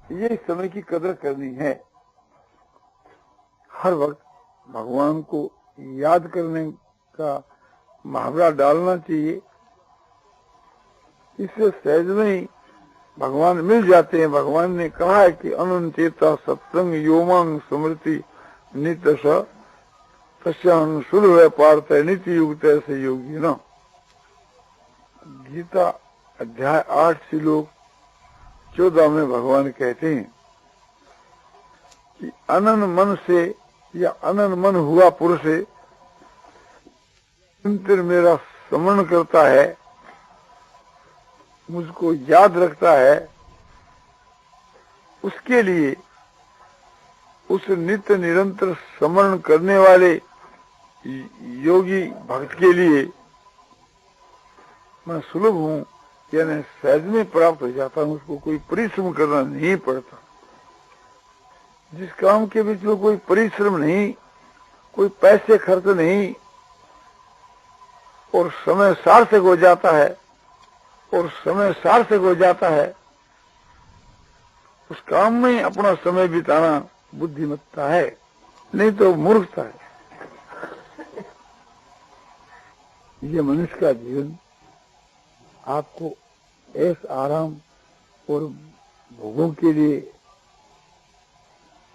ये समय की कदर करनी है। हर वक्त भगवान को याद करने का मुहावरा डालना चाहिए। इससे सहज में ही भगवान मिल जाते हैं। भगवान ने कहा है कि अनंत चेता सत्संग योमांग स्मृति नित्य सस्यान सुलभ पार्थ नित्य युक्त ऐसे योगी न। गीता अध्याय 8 श्लोक 14 में भगवान कहते हैं कि अनन मन से या अनन मन हुआ पुरुष निरंतर मेरा स्मरण करता है, मुझको याद रखता है, उसके लिए, उस नित्य निरंतर स्मरण करने वाले योगी भक्त के लिए मैं सुलभ हूँ, यानी सहज में प्राप्त हो जाता हूँ। उसको कोई परिश्रम करना नहीं पड़ता। जिस काम के बीच में कोई परिश्रम नहीं, कोई पैसे खर्च नहीं और समय सार्थक हो जाता है, और समय सार्थक हो जाता है, उस काम में अपना समय बिताना बुद्धिमत्ता है, नहीं तो मूर्खता है। ये मनुष्य का जीवन आपको ऐसा आराम और भोगों के लिए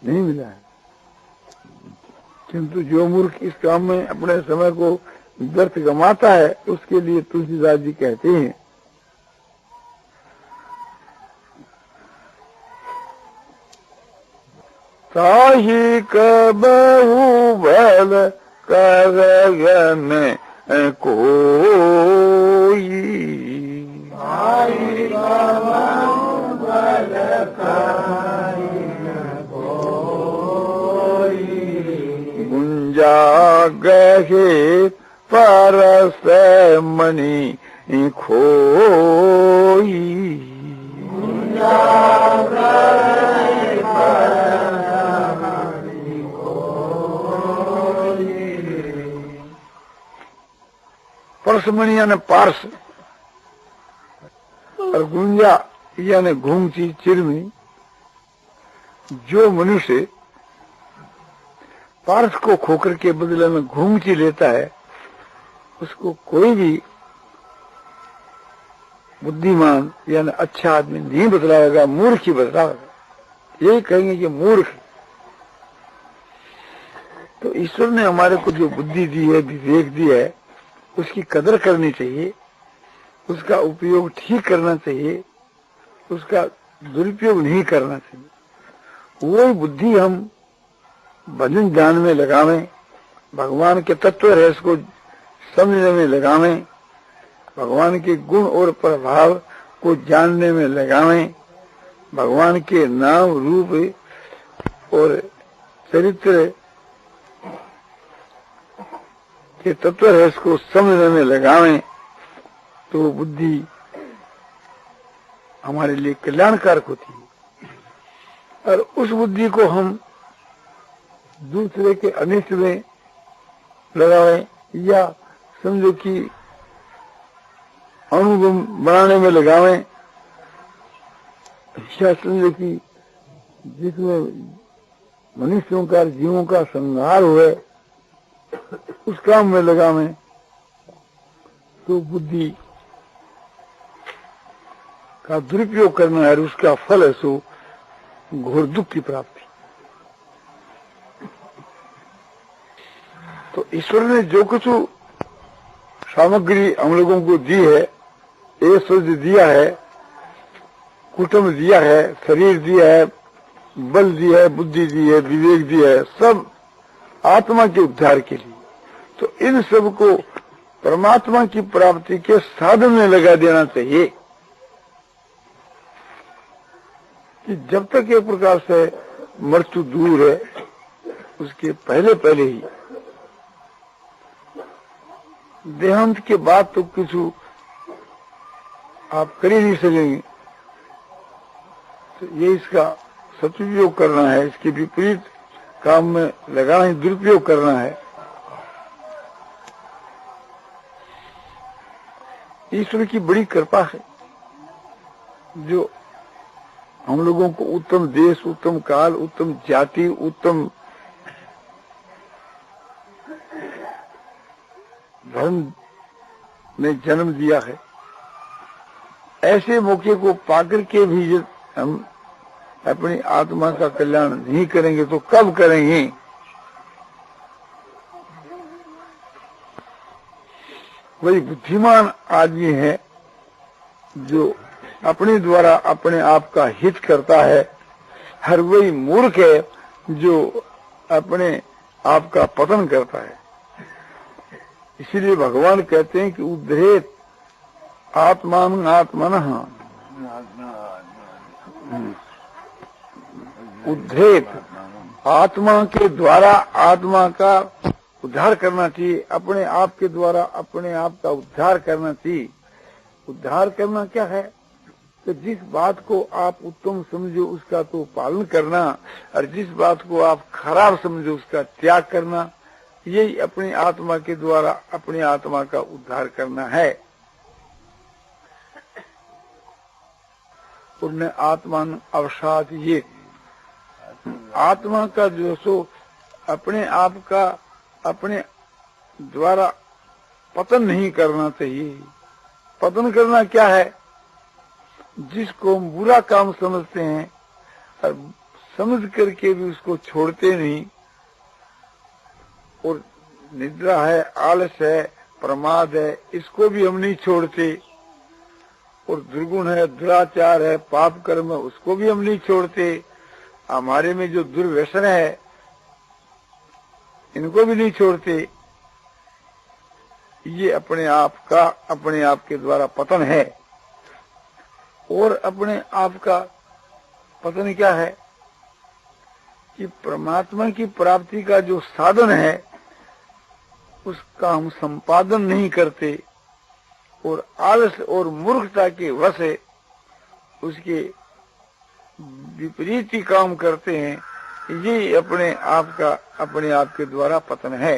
नहीं मिला है, किंतु जो मूर्ख इस काम में अपने समय को व्यर्थ गंवाता है, उसके लिए तुलसीदास जी कहते हैं ताहि कबहु भल करगन कोई, ताहि कबहु भल करगन कोई, गुंजा गहे परस मणि खोई, गुंजा गहे परस मणि खोई। परसमणि यानी पार्स, और गुंजा यानी घूमती चिरमी। जो मनुष्य पार्स को खोकर के बदले में घूमती लेता है, उसको कोई भी बुद्धिमान यानी अच्छा आदमी नहीं बतलाएगा, मूर्ख ही बतलाएगा। यही कहेंगे कि मूर्ख। तो ईश्वर ने हमारे को जो बुद्धि दी है, विवेक दी है, उसकी कदर करनी चाहिए, उसका उपयोग ठीक करना चाहिए, उसका दुरुपयोग नहीं करना चाहिए। वही बुद्धि हम भजन ज्ञान में लगावें, भगवान के तत्व रहस्य को समझने में लगावें, भगवान के गुण और प्रभाव को जानने में लगावें, भगवान के नाम रूप और चरित्र के तत्व रहस्य को समझने में लगावें, तो बुद्धि हमारे लिए कल्याणकारक होती है। और उस बुद्धि को हम दूसरे के अनिष्ट में लगावें, या समझो कि अणु बनाने में लगावें, या समझो कि जिसमें मनुष्यों का, जीवों का संहार हुए, उस काम में लगावें, तो बुद्धि का दुरुपयोग करना है, उसका फल है सो घोर दुख की प्राप्ति। तो ईश्वर ने जो कुछ सामग्री हम लोगों को दी है, ऐश्वर्य दिया है, कुटुंब दिया है, शरीर दिया है, बल दिया है, बुद्धि दी है, विवेक दिया है, सब आत्मा के उद्धार के लिए। तो इन सब को परमात्मा की प्राप्ति के साधन में लगा देना चाहिए, कि जब तक एक प्रकार से मृत्यु दूर है, उसके पहले पहले ही, देहांत के बाद तो कुछ आप कर ही नहीं सकेंगे। तो ये इसका सदुपयोग करना है, इसके विपरीत काम में लगाना है, दुरुपयोग करना है। ईश्वर की बड़ी कृपा है, जो हम लोगों को उत्तम देश, उत्तम काल, उत्तम जाति, उत्तम धर्म में जन्म दिया है। ऐसे मौके को पाकर के भी जब हम अपनी आत्मा का कल्याण नहीं करेंगे तो कब करेंगे? वही बुद्धिमान आदमी है जो अपने द्वारा अपने आप का हित करता है, हर वही मूर्ख है जो अपने आप का पतन करता है। इसीलिए भगवान कहते हैं कि उद्धरेत आत्मान आत्मनः, उद्धरेत आत्मा के द्वारा आत्मा का उद्धार करना चाहिए, अपने आप के द्वारा अपने आप का उद्धार करना चाहिए। उद्धार करना क्या है? तो जिस बात को आप उत्तम समझो उसका तो पालन करना, और जिस बात को आप खराब समझो उसका त्याग करना, यही अपनी आत्मा के द्वारा अपनी आत्मा का उद्धार करना है। उन्हें आत्मान अवसाद, ये आत्मा का जो सो अपने आप का अपने द्वारा पतन नहीं करना चाहिए। पतन करना क्या है? जिसको हम बुरा काम समझते हैं और समझ करके भी उसको छोड़ते नहीं, और निद्रा है, आलस है, प्रमाद है, इसको भी हम नहीं छोड़ते, और दुर्गुण है, दुराचार है, पाप कर्म है, उसको भी हम नहीं छोड़ते, हमारे में जो दुर्व्यसन है इनको भी नहीं छोड़ते। ये अपने आप का अपने आप के द्वारा पतन है। और अपने आप का पतन क्या है कि परमात्मा की प्राप्ति का जो साधन है उसका हम संपादन नहीं करते, और आलस और मूर्खता के वश से उसके विपरीत ही काम करते हैं। ये अपने आप का अपने आप के द्वारा पतन है।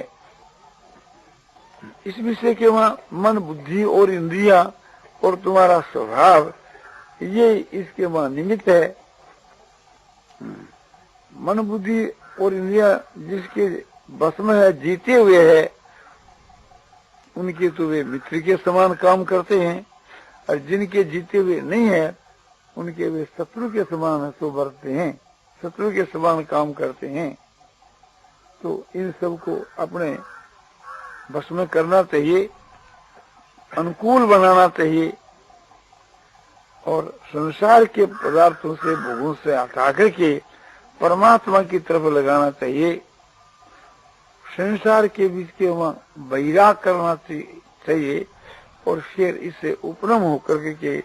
इस विषय के वहाँ मन, बुद्धि और इंद्रिया और तुम्हारा स्वभाव, ये इसके वहाँ निमित्त है। मन, बुद्धि और इंद्रिया जिसके बस में है, जीते हुए है, उनके तो वे मित्र के समान काम करते हैं, और जिनके जीते हुए नहीं है उनके वे शत्रु के समान तो बरतते हैं, शत्रु के समान काम करते हैं। तो इन सब को अपने बस में करना चाहिए, अनुकूल बनाना चाहिए, और संसार के पदार्थों से, भोगों से हटा करके परमात्मा की तरफ लगाना चाहिए। संसार के बीच के वहाँ वैराग करना चाहिए, और फिर इससे उपरम होकर के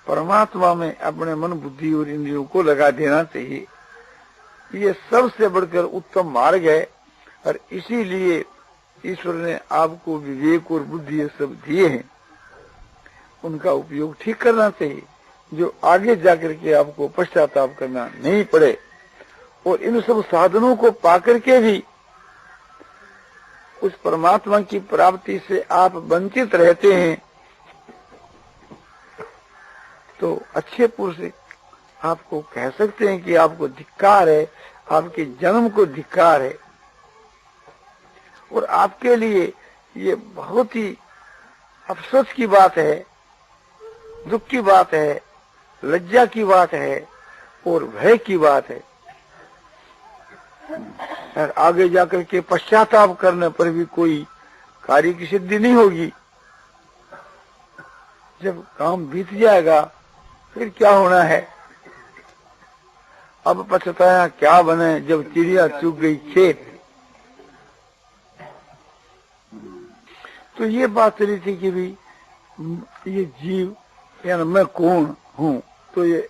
परमात्मा में अपने मन, बुद्धि और इंद्रियों को लगा देना चाहिए। ये सबसे बढ़कर उत्तम मार्ग है, और इसीलिए ईश्वर ने आपको विवेक और बुद्धि ये सब दिए हैं, उनका उपयोग ठीक करना चाहिए, जो आगे जाकर के आपको पश्चाताप करना नहीं पड़े। और इन सब साधनों को पाकर के भी उस परमात्मा की प्राप्ति से आप वंचित रहते हैं, तो अच्छे पुरुष आपको कह सकते हैं कि आपको धिक्कार है, आपके जन्म को धिक्कार है। और आपके लिए ये बहुत ही अफसोस की बात है, दुख की बात है, लज्जा की बात है, और भय की बात है। और आगे जाकर के पश्चाताप करने पर भी कोई कार्य की सिद्धि नहीं होगी। जब काम बीत जाएगा फिर क्या होना है? अब पछताया क्या बने जब चिड़िया चुग गई खेत। तो ये बात चली थी कि भी ये जीव यानी मैं कौन हूँ, तो ये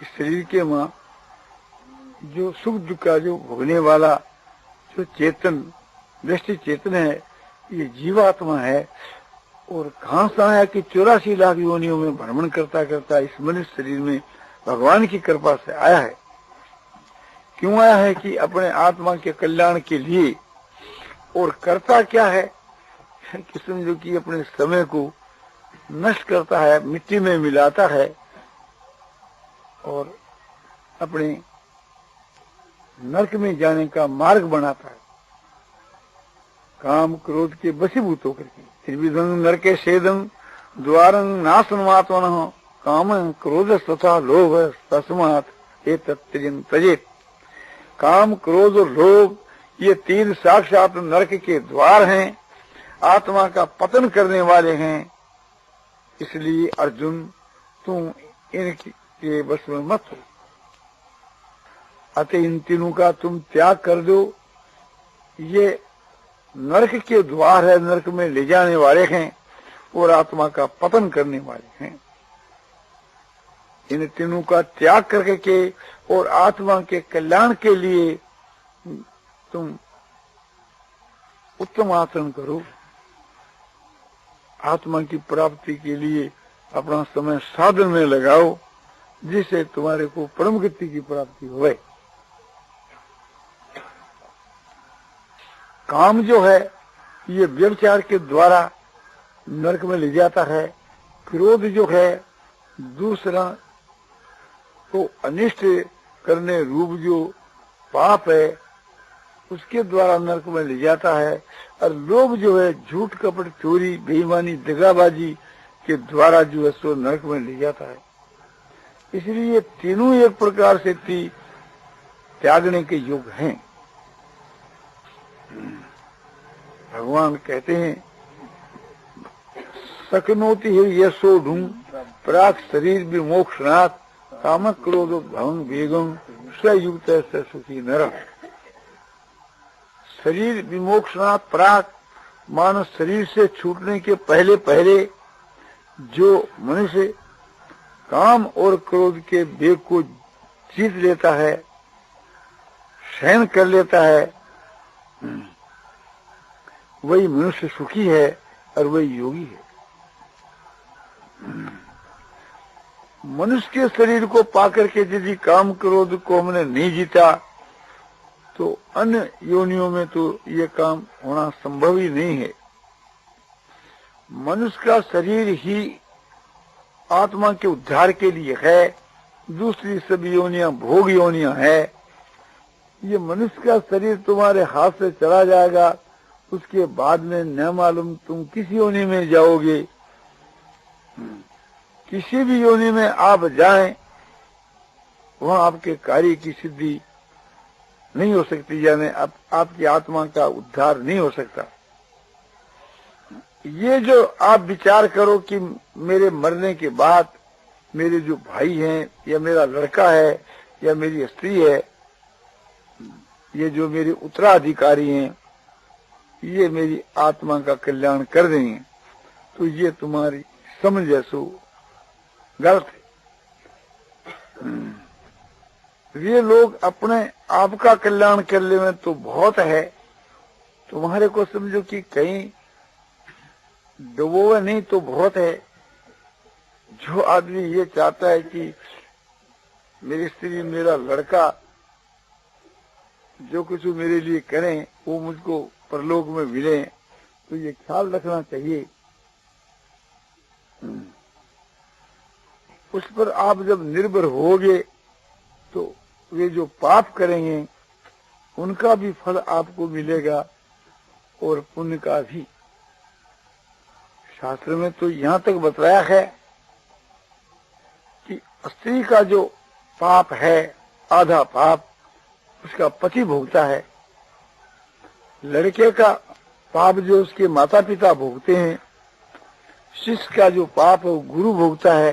शरीर के माँ जो सुख दुख का जो भोगने वाला जो चेतन, दृष्टि चेतन है, ये जीवात्मा है। और कहाँ से आया कि 84 लाख योनियों में भ्रमण करता करता इस मनुष्य शरीर में भगवान की कृपा से आया है। क्यों आया है? कि अपने आत्मा के कल्याण के लिए। और करता क्या है कि समझो कि अपने समय को नष्ट करता है, मिट्टी में मिलाता है, और अपने नरक में जाने का मार्ग बनाता है, काम क्रोध के वशीभूत होकर के। त्रिविधं नरके छेदं द्वारं नाशनमात्मनः काम क्रोध तथा लोभ तस्मात् एतत्त्रियं त्यजेत्। काम क्रोध और लोभ ये तीन साक्षात नरक के द्वार हैं, आत्मा का पतन करने वाले हैं। इसलिए अर्जुन तुम इनके बस में मत हो, अतः इन तीनों का तुम त्याग कर दो। ये नरक के द्वार है, नरक में ले जाने वाले हैं और आत्मा का पतन करने वाले हैं। इन तीनों का त्याग करके के और आत्मा के कल्याण के लिए तुम उत्तम आचरण करो। आत्मा की प्राप्ति के लिए अपना समय साधन में लगाओ, जिससे तुम्हारे को परम गति की प्राप्ति होए। काम जो है ये व्यभिचार के द्वारा नरक में ले जाता है। क्रोध जो है दूसरा को अनिष्ट करने रूप जो पाप है उसके द्वारा नरक में ले जाता है। और लोभ जो है झूठ कपट चोरी बेईमानी दगाबाजी के द्वारा जो है सो नरक में ले जाता है। इसलिए ये तीनों एक प्रकार से त्यागने के योग्य हैं। भगवान कहते हैं सकनोति है यशो ढूं प्राक शरीर विमोक्षणात् काम क्रोध भवन वेगम स्वयुक्त सुखी नर। शरीर विमोक्षणात् प्राक मानव शरीर से छूटने के पहले पहले जो मनुष्य काम और क्रोध के वेग को जीत लेता है, सहन कर लेता है, वही मनुष्य सुखी है और वही योगी है। मनुष्य के शरीर को पाकर के यदि काम क्रोध को हमने नहीं जीता तो अन्य योनियों में तो ये काम होना संभव ही नहीं है। मनुष्य का शरीर ही आत्मा के उद्धार के लिए है, दूसरी सभी योनियां भोग योनियां है। ये मनुष्य का शरीर तुम्हारे हाथ से चला जाएगा, उसके बाद में न मालूम तुम किस योनि में जाओगे। किसी भी योनि में आप जाएं, वहां आपके कार्य की सिद्धि नहीं हो सकती, यानी आपकी आत्मा का उद्धार नहीं हो सकता। ये जो आप विचार करो कि मेरे मरने के बाद मेरे जो भाई हैं या मेरा लड़का है या मेरी स्त्री है, ये जो मेरे उत्तराधिकारी हैं, ये मेरी आत्मा का कल्याण कर देंगे, तो ये तुम्हारी समझ जैसो गलत है। ये लोग अपने आप का कल्याण कर ले में तो बहुत है, तुम्हारे को समझो कि कहीं डुबोवे नहीं तो बहुत है। जो आदमी ये चाहता है कि मेरी स्त्री मेरा लड़का जो कुछ मेरे लिए करें वो मुझको परलोक में मिले, तो ये ख्याल रखना चाहिए। उस पर आप जब निर्भर होगे तो वे जो पाप करेंगे उनका भी फल आपको मिलेगा और पुण्य का भी। शास्त्र में तो यहाँ तक बताया है कि स्त्री का जो पाप है आधा पाप उसका पति भोगता है, लड़के का पाप जो उसके माता पिता भोगते हैं, शिष्य का जो पाप है वो गुरु भोगता है,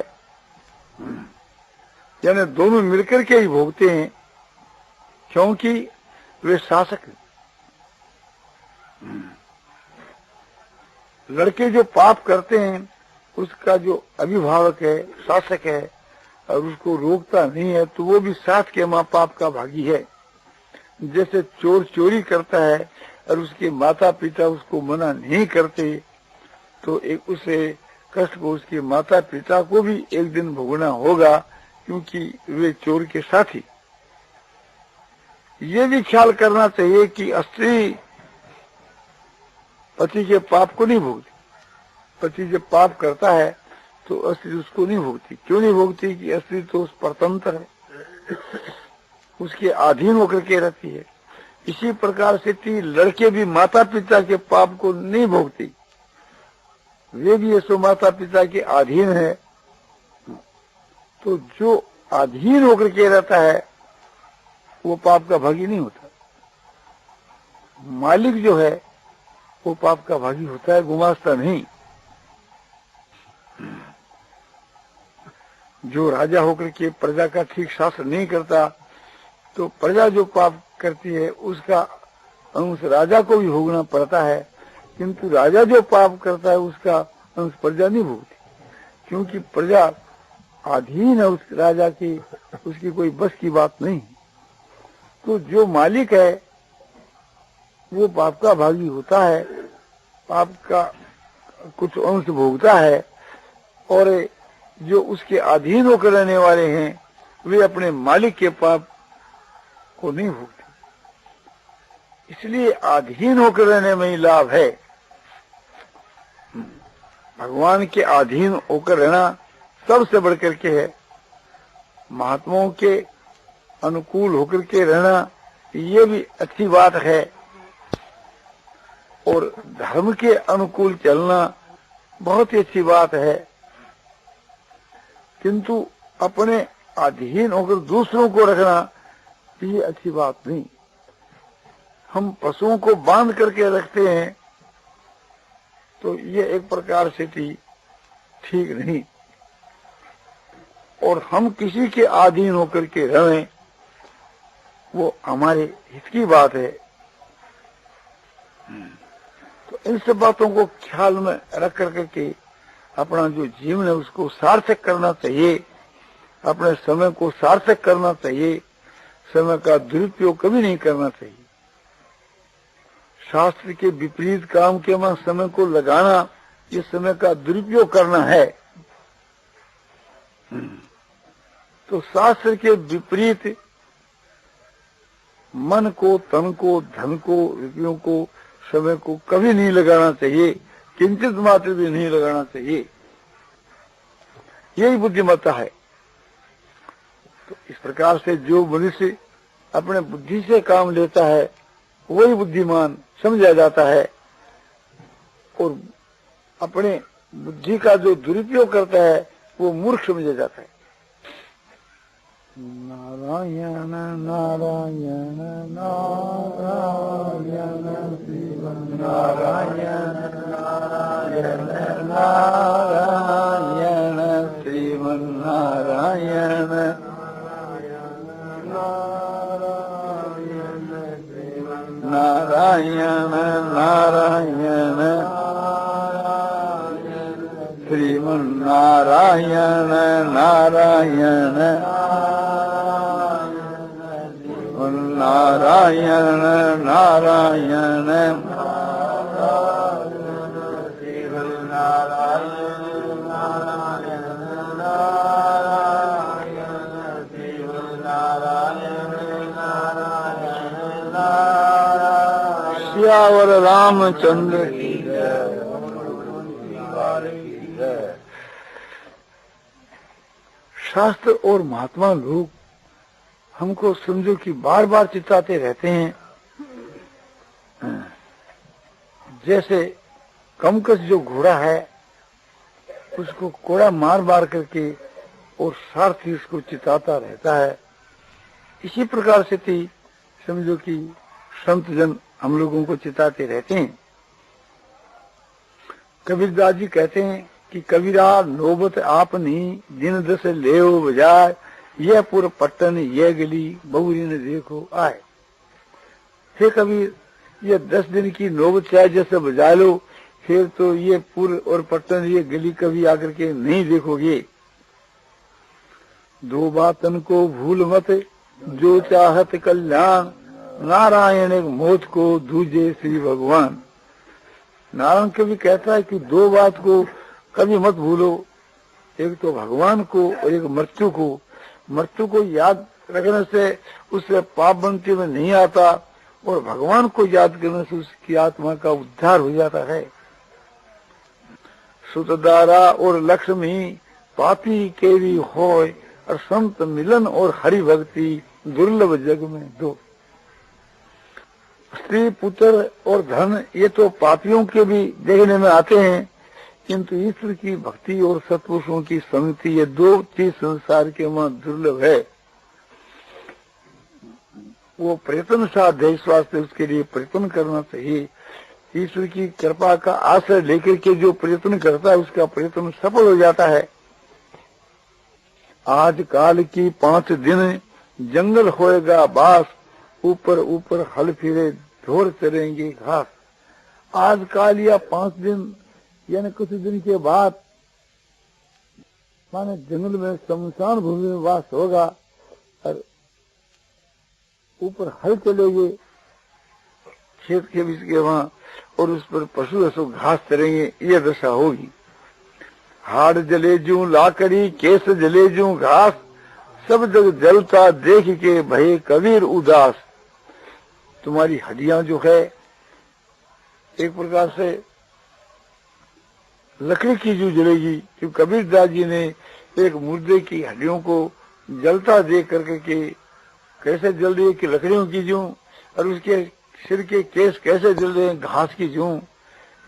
यानी दोनों मिलकर के ही भोगते हैं, क्योंकि वे शासक हैं। लड़के जो पाप करते हैं उसका जो अभिभावक है शासक है और उसको रोकता नहीं है, तो वो भी साथ के माँ पाप का भागी है। जैसे चोर चोरी करता है और उसके माता पिता उसको मना नहीं करते, तो एक उसे कष्ट को उसके माता पिता को भी एक दिन भोगना होगा, क्योंकि वे चोर के साथी। ये भी ख्याल करना चाहिए कि स्त्री पति के पाप को नहीं भोगती। पति जब पाप करता है तो स्त्री उसको नहीं भोगती। क्यों नहीं भोगती? कि स्त्री तो उस परतंत्र है, उसके अधीन होकर के रहती है। इसी प्रकार से लड़के भी माता पिता के पाप को नहीं भोगती, वे भी ऐसो माता पिता के अधीन है। तो जो अधीन होकर के रहता है वो पाप का भागी नहीं होता। मालिक जो है वो पाप का भागी होता है, गुमास्ता नहीं। जो राजा होकर के प्रजा का ठीक शासन नहीं करता तो प्रजा जो पाप करती है उसका अंश राजा को भी भोगना पड़ता है, किंतु राजा जो पाप करता है उसका अंश प्रजा नहीं भोगती, क्योंकि प्रजा अधीन है उस राजा की, उसकी कोई बस की बात नहीं। तो जो मालिक है वो पाप का भागी होता है, पाप का कुछ अंश भोगता है, और जो उसके अधीन होकर रहने वाले हैं वे अपने मालिक के पाप को नहीं भोगते। इसलिए अधीन होकर रहने में ही लाभ है। भगवान के अधीन होकर रहना सबसे बढ़कर के है। महात्माओं के अनुकूल होकर के रहना ये भी अच्छी बात है, और धर्म के अनुकूल चलना बहुत ही अच्छी बात है, किंतु अपने अधीन होकर दूसरों को रखना ये अच्छी बात नहीं। हम पशुओं को बांध करके रखते हैं तो ये एक प्रकार से ठीक नहीं, और हम किसी के अधीन होकर के रहें वो हमारे हित की बात है। तो इन सब बातों को ख्याल में रख करके अपना जो जीवन है उसको सार्थक करना चाहिए, अपने समय को सार्थक करना चाहिए, समय का दुरुपयोग कभी नहीं करना चाहिए। शास्त्र के विपरीत काम के में समय को लगाना ये समय का दुरुपयोग करना है। तो शास्त्र के विपरीत मन को, तन को, धन को, रुपयों को, समय को कभी नहीं लगाना चाहिए, किंचित मात्र भी नहीं लगाना चाहिए। यही बुद्धिमत्ता है। तो इस प्रकार से जो मनुष्य अपने बुद्धि से काम लेता है वही बुद्धिमान समझा जाता है, और अपने बुद्धि का जो दुरुपयोग करता है वो मूर्ख समझा जाता है। नारायण नारायण नारायण श्रीमन्नारायण नारायण नारायण श्रीमन्नारायण नारायण नारायण श्रीमन्नारायण नारायण नारायण नारायण सियावर रामचंद्र की जय। शास्त्र और महात्मा लोग हमको समझो कि बार बार चिताते रहते हैं। जैसे कमकस जो घोड़ा है उसको कोड़ा मार मार करके और सारथी उसको चिताता रहता है, इसी प्रकार से थी समझो कि संत जन हम लोगों को चिताते रहते हैं। कबीरदास जी कहते हैं कि कबीरा नौबत आपनी दिन दस लेओ बजाय, यह पुर पट्टन यह गली बहुरी ने देखो आए। हे कबीर, ये 10 दिन की नौबत चाहे जैसे बजा लो, फिर तो ये पुर और पट्टन ये गली कभी आकर के नहीं देखोगे। दो बातन को भूल मत जो चाहत कल्याण, नारायण एक मौत को दूजे श्री भगवान। नारायण कभी कहता है कि 2 बात को कभी मत भूलो, एक तो भगवान को और एक मृत्यु को। मृत्यु को याद रखने से उससे पाप बनती में नहीं आता, और भगवान को याद करने से उसकी आत्मा का उद्धार हो जाता है। सुतदारा और लक्ष्मी पापी केवी होय, और संत मिलन और हरि भक्ति दुर्लभ जग में दो। स्त्री पुत्र और धन ये तो पापियों के भी देखने में आते हैं, किंतु ईश्वर की भक्ति और सत्पुरुषों की संगति ये दो चीज संसार के वहां दुर्लभ है। वो प्रयत्न साध्य, इस वास्ते उसके लिए प्रयत्न करना चाहिए। ईश्वर की कृपा का आश्रय लेकर के जो प्रयत्न करता है उसका प्रयत्न सफल हो जाता है। आज काल की 5 दिन जंगल होएगा बास, ऊपर ऊपर हल फिरे ढोर चरेंगे घास। आज काल या 5 दिन यानी कुछ दिन के बाद माने जंगल में शमशान भूमि में वास होगा और ऊपर हल चलेंगे खेत के बीच के वहां, और उस पर पशु असु घास चरेंगे, ये दशा होगी। हाड़ जले जू लाकड़ी, केस जले जू घास, सब जग जलता देख के भये कबीर उदास। तुम्हारी हड्डियां जो है एक प्रकार से लकड़ी की जो जलेगी, क्योंकि कबीरदास जी ने एक मुर्दे की हड्डियों को जलता देख करके के कैसे जल रही है कि लकड़ियों की जूं, और उसके सिर के केस कैसे जल रहे हैं घास की जूं,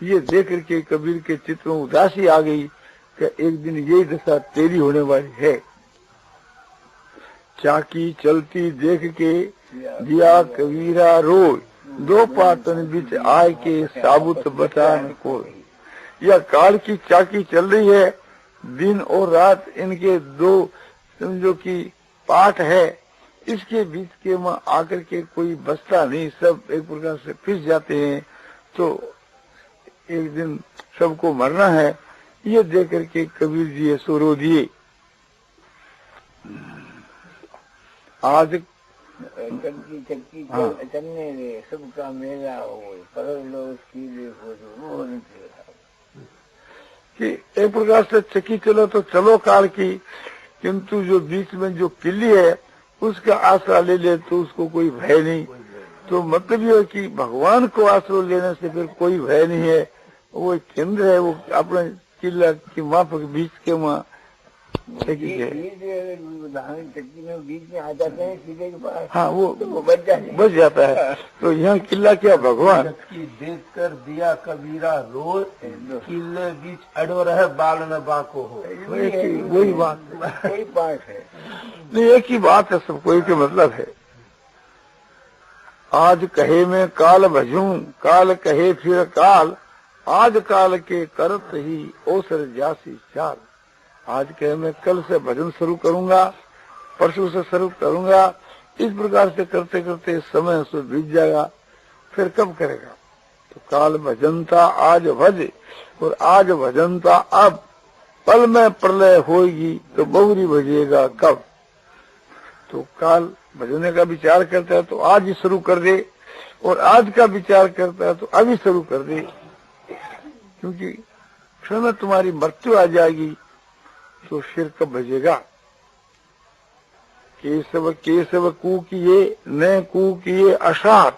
ये देख करके कबीर के चित्त में उदासी आ गई कि एक दिन यही दशा तेरी होने वाली है। चाकी चलती देख के दिया कबीरा रोय, 2 पाटन बीच आय के साबुत बता न कोई। यह काल की चाकी चल रही है, दिन और रात इनके 2 समझो की पाठ है, इसके बीच के में आकर के कोई बचता नहीं, सब एक प्रकार से फिस जाते हैं। तो एक दिन सबको मरना है, ये देख करके कबीर जी सो रो दिए। आज चक्की चलने दे, सबका मेला हो, पर लोग कि एक प्रकार से चक्की चलो तो चलो काल की, किंतु जो बीच में जो किल्ली है उसका आसरा ले ले तो उसको कोई भय नहीं। तो मतलब ये है कि भगवान को आश्रय लेने से फिर कोई भय नहीं है। वो केंद्र है, वो अपने किला की माफक बीच के वहाँ चक्की है। चक्की में बीच में आ जाते हैं किले के पास, हाँ वो बच जाता है। तो यहाँ किला क्या भगवान देख कर दिया कबीरा रोज, किले बीच अड़ो रहे बाल न बाको हो। वही बात कोई पाठ है नहीं, एक ही बात है, सबको एक ही मतलब है। आज कहे मैं काल भजूं, काल कहे फिर काल, आज काल के करत ही ओसर जासी चाल। आज कहे मैं कल से भजन शुरू करूंगा, परसों से शुरू करूंगा, इस प्रकार से करते करते समय से बीत जाएगा, फिर कब करेगा। तो काल भजनता आज भज, और आज भजनता अब, पल में प्रलय होगी तो बहुरी भजेगा कब। तो काल भजने का विचार करता है तो आज ही शुरू कर दे, और आज का विचार करता है तो अभी शुरू कर दे, क्योंकि क्षण में तुम्हारी मृत्यु आ जाएगी तो फिर कब भजेगा। केशव केशव कूकिए न कूकिए अषाढ़,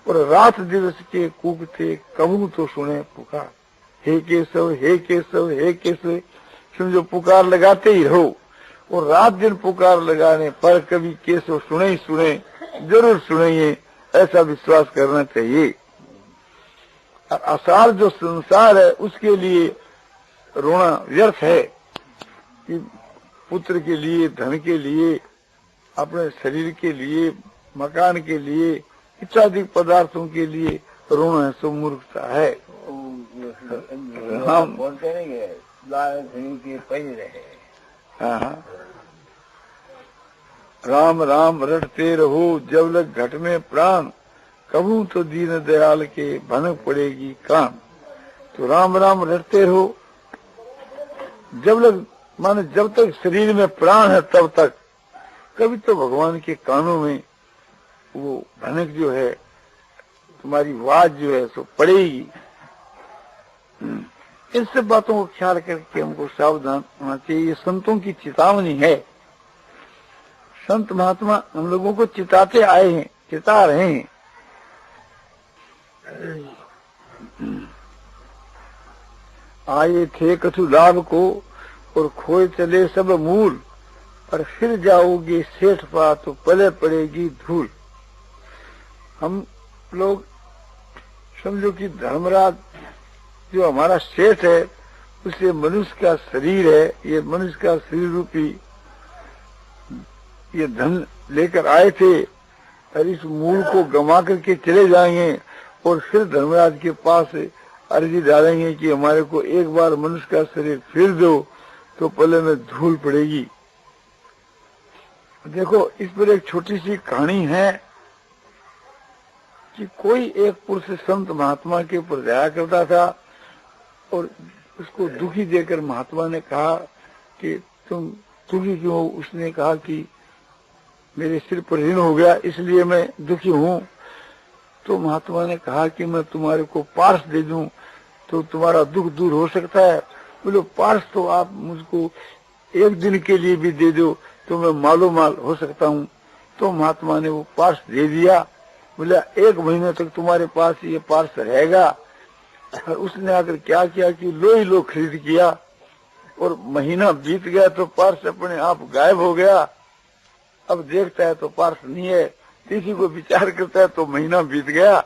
और रात दिवस के कूकते कबू तो सुने पुकार। हे केशव हे केशव हे केशव, समझो पुकार लगाते ही रहो, और रात दिन पुकार लगाने पर कभी केशव सुने ही सुने, जरूर सुनेंगे, ऐसा विश्वास करना चाहिए। और आसार जो संसार है उसके लिए रोना व्यर्थ है, कि पुत्र के लिए, धन के लिए, अपने शरीर के लिए, मकान के लिए, इत्यादि पदार्थों के लिए रोना सो मूर्खता है। हम बोलते नहीं है लाल के पहले रहे। हाँ, राम राम रटते रहो जब लग घट में प्राण, कबू तो दीन दयाल के भनक पड़ेगी कान। तो राम राम रटते रहो जब लग, माने जब तक शरीर में प्राण है तब तक, कभी तो भगवान के कानों में वो भनक जो है, तुम्हारी आवाज जो है सो पड़ेगी। इन सब बातों को ख्याल करके हमको सावधान होना चाहिए। ये संतों की चेतावनी है। संत महात्मा हम लोगों को चिताते आए हैं, चिता रहे हैं। आए थे कछु लाभ को, और खोए चले सब मूल, और फिर जाओगे सेठ पा तो पले पड़ेगी धूल। हम लोग समझो कि धर्मराज जो हमारा सेठ है, उसे मनुष्य का शरीर है, ये मनुष्य का शरीर रूपी ये धन लेकर आए थे, और इस मूल को गंवा करके चले जाएंगे और फिर धर्मराज के पास अर्जी डालेंगे कि हमारे को एक बार मनुष्य का शरीर फिर दो, तो पले में धूल पड़ेगी। देखो, इस पर एक छोटी सी कहानी है कि कोई एक पुरुष संत महात्मा के ऊपर दया करता था और उसको दुखी देकर महात्मा ने कहा कि तुम दुखी क्यों हो? उसने कहा कि मेरे सिर पर ऋण हो गया, इसलिए मैं दुखी हूँ। तो महात्मा ने कहा कि मैं तुम्हारे को पार्स दे दूं तो तुम्हारा दुख दूर हो सकता है। बोलो, पार्स तो आप मुझको एक दिन के लिए भी दे दो तो मैं मालो माल हो सकता हूँ। तो महात्मा ने वो पार्स दे दिया। बोला, 1 महीने तक तुम्हारे पास ये पार्स रहेगा। और उसने आकर क्या किया कि लो ही लो खरीद किया, और महीना बीत गया तो पार्स अपने आप गायब हो गया। अब देखता है तो पार्स नहीं है, किसी को विचार करता है तो महीना बीत गया।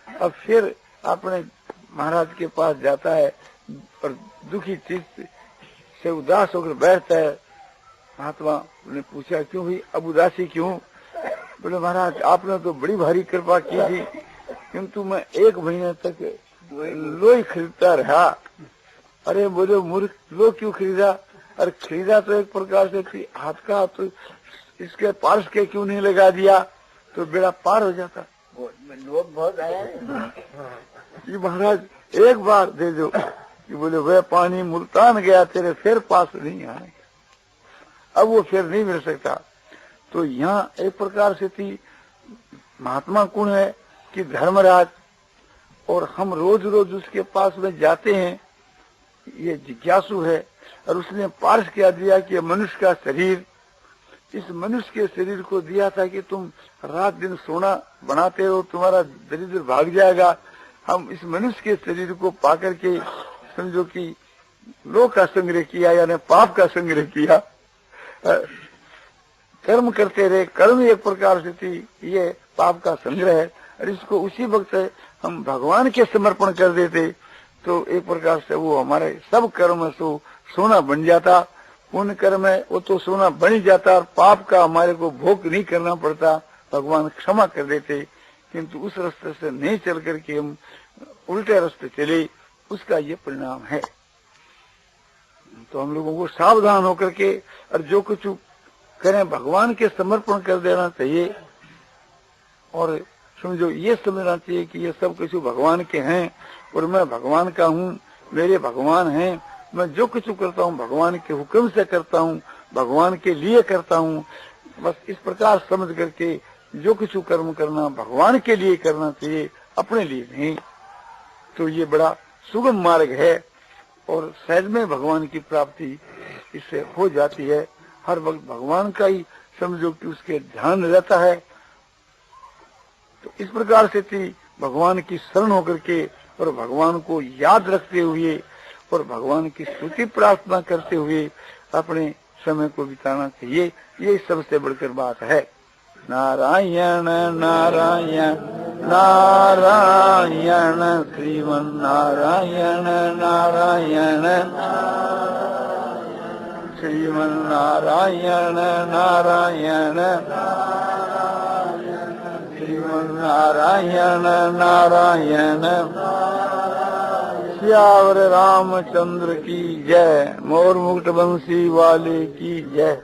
अब फिर अपने महाराज के पास जाता है और दुखी चित्त से उदास होकर बैठता है। महात्मा ने पूछा, क्यों भाई अब उदासी क्यों? बोले, महाराज आपने तो बड़ी भारी कृपा की थी, किंतु मैं 1 महीने तक लोई खरीदता रहा। अरे बोले, मूर्ख, लो क्यों खरीदा? अरे खरीदा तो एक प्रकार से थी, हाथ का तो इसके पार्स के क्यों नहीं लगा दिया तो बेड़ा पार हो जाता। लोग बहुत आया कि महाराज एक बार दे दो। कि बोले, वह पानी मुल्तान गया तेरे फिर पास नहीं आए, अब वो फिर नहीं मिल सकता। तो यहाँ एक प्रकार से थी महात्मा कौन है कि धर्मराज, और हम रोज रोज उसके पास में जाते हैं, ये जिज्ञासु है। और उसने पार्स क्या दिया कि मनुष्य का शरीर, इस मनुष्य के शरीर को दिया था कि तुम रात दिन सोना बनाते हो, तुम्हारा दरिद्र भाग जाएगा। हम इस मनुष्य के शरीर को पाकर के समझो कि लोक का संग्रह किया, यानी पाप का संग्रह किया, कर्म करते रहे। कर्म एक प्रकार से थी ये पाप का संग्रह है, और इसको उसी वक्त हम भगवान के समर्पण कर देते तो एक प्रकार से वो हमारे सब कर्म सो सोना बन जाता। पुण्य कर्म है वो तो सोना बन ही जाता, और पाप का हमारे को भोग नहीं करना पड़ता, भगवान क्षमा कर देते। किंतु उस रास्ते से नहीं चल करके हम उल्टे रास्ते चले, उसका ये परिणाम है। तो हम लोगों को सावधान होकर के और जो कुछ करें भगवान के समर्पण कर देना चाहिए, और समझो ये समझना चाहिए कि ये सब कुछ भगवान के हैं और मैं भगवान का हूँ, मेरे भगवान हैं। मैं जो कुछ करता हूँ भगवान के हुक्म से करता हूँ, भगवान के लिए करता हूँ। बस इस प्रकार समझ करके जो कुछ कर्म करना भगवान के लिए करना चाहिए, अपने लिए नहीं। तो ये बड़ा सुगम मार्ग है और सहज में भगवान की प्राप्ति इससे हो जाती है। हर वक्त भगवान का ही समझो कि उसके ध्यान रहता है। तो इस प्रकार से थी भगवान की शरण होकर के और भगवान को याद रखते हुए और भगवान की स्तुति प्रार्थना करते हुए अपने समय को बिताना चाहिए। ये सबसे बढ़कर बात है। नारायण नारायण नारायण श्रीमन नारायण नारायण श्रीमन नारायण नारायण श्रीमन नारायण नारायण। श्यावर रामचंद्र की जय। मोर मुकुट बंसी वाले की जय।